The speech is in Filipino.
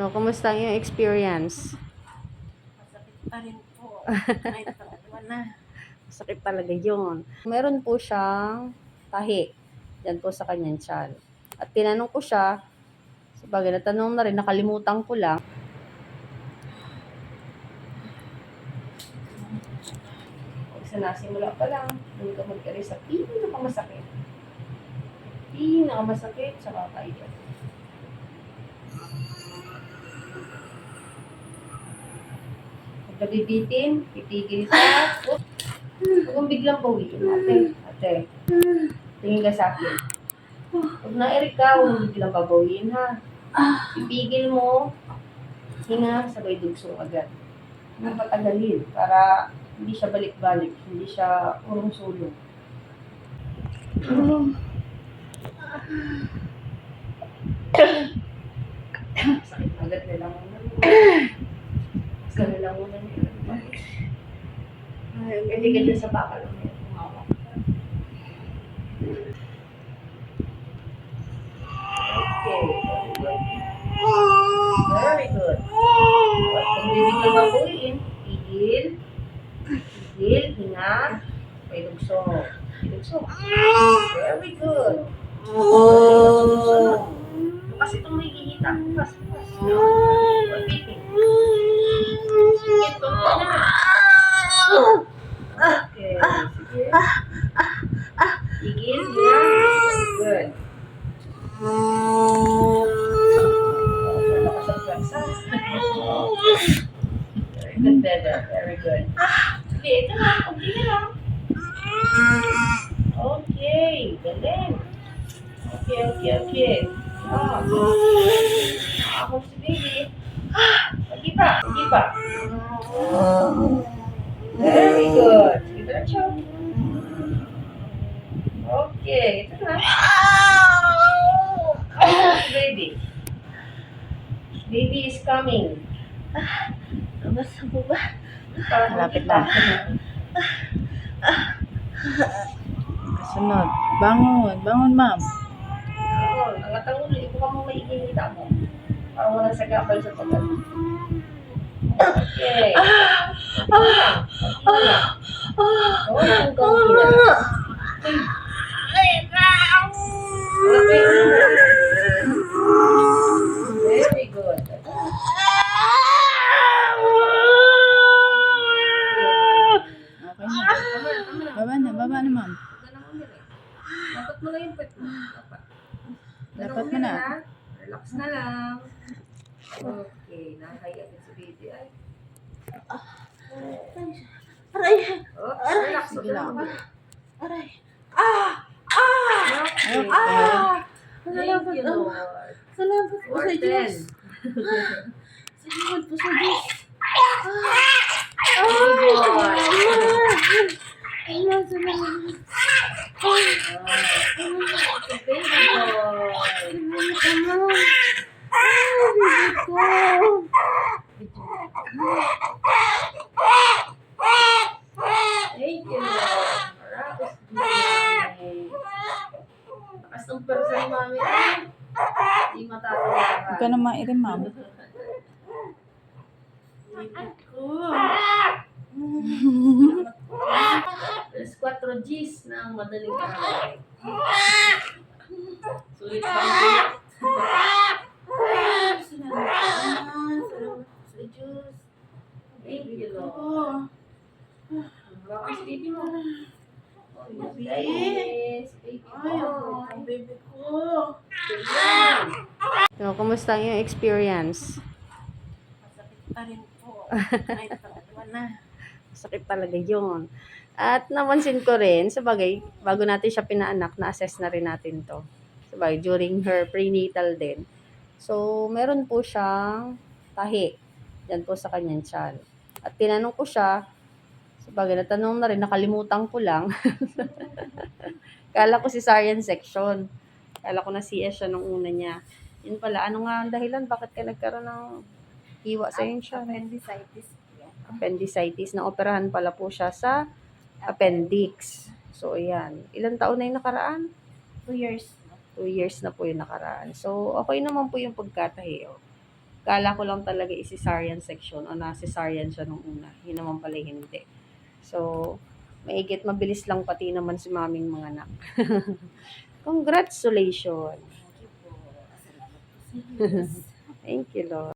So, kumusta ang iyong experience? Masakit pa rin po. Kahit pangalawa na. Sakit talaga yun. Meron po siyang tahi. Yan po sa kanyang tiyan. At tinanong ko siya, sabagay natanong na rin, nakalimutan ko lang. Sa nasimula pa lang, doon ka magkari sa pinakamasakit. Pinakamasakit sa kakaiba. Pag nabibitin, titigil ka. Huwag mong biglang bawiin. Ate, tingin ka sa akin. Pag na-erik ka, huwag mong biglang babawiin ha. Ipigil mo, hinga, sabay dugsong agad. Huwag patagalin para hindi siya balik-balik, hindi siya urong-sulong. Sakit agad nila muna. Nila muna nila. Hindi ganda sa baka lang nila. Very good. Kung bibig ka mabuhin, tigil, hinga, may lugsong. Very good. Kasi itong may hihita. Pas. Repeating. Sige, tumpo na. Okay, sige. Tigil, hinga. Good. Very good, better. Very good. Sige, ito na. Okay na lang. Okay, galing. Okay. Ako si baby. Sige pa. Very good. Sige, diretso. Okay, ito na. Si baby. Baby is coming. Basta po ba? Malapit na. Kasunod. Bangon ma'am. Oo, nangatang ulo. Ito ka mong maigilita mo. Para walang sagabal sa tagal. Okay. Konti lang. Konti lang. Very good. Okay na. Baba na ma'am. Dapat mo lang yung pet mo. Dapat mo na. Relax na lang. Okay, nakakaya din si baby. Ay. Aray! Relax. Sige lang. Aray! Okay. Thank you, Lord. Salamat po sa Diyos. 10. Salamat po sa Diyos. Salamat. Thank you, Lord. Marapos din. Lakas ng person, mami. Hindi matatawaran. Huwag ka na mairim ma'am. Alas 4 Gs ng madaling araw. Sulit ba ang sulit? Salamat sa Diyos. Thank you, Lord. Lakas baby mo. Yes, baby mo. Ang baby ko. So, kumusta ang iyong experience? Masakit pa rin po. Kahit pangalawa na. Sakit talaga yun. At napansin ko rin, sabagay, bago natin siya pinaanak, na-assess na rin natin to. Sabagay, during her prenatal din. So, meron po siyang tahi. Yan po sa kanyang tiyan. At tinanong ko siya, sabagay, natanong na rin, nakalimutan ko lang. Kala ko cesarean section. Kala ko na CS siya nung una niya. Yun pala, ano nga ang dahilan? Bakit ka nagkaroon ng hiwa sa yung tiyan? Appendicitis. Na-operahan pala po siya sa appendix. So, ayan. Ilang taon na yung nakaraan? 2 years. 2 years na po yung nakaraan. So, okay naman po yung pagkatahi. Oh. Kala ko lang talaga cesarean section o na-cesarean siya nung una. Yun naman pala hindi. So, maigit mabilis lang pati naman si maming mga anak. Congratulations! Thank you po. Salamat po sa Diyos. Thank you, Lord.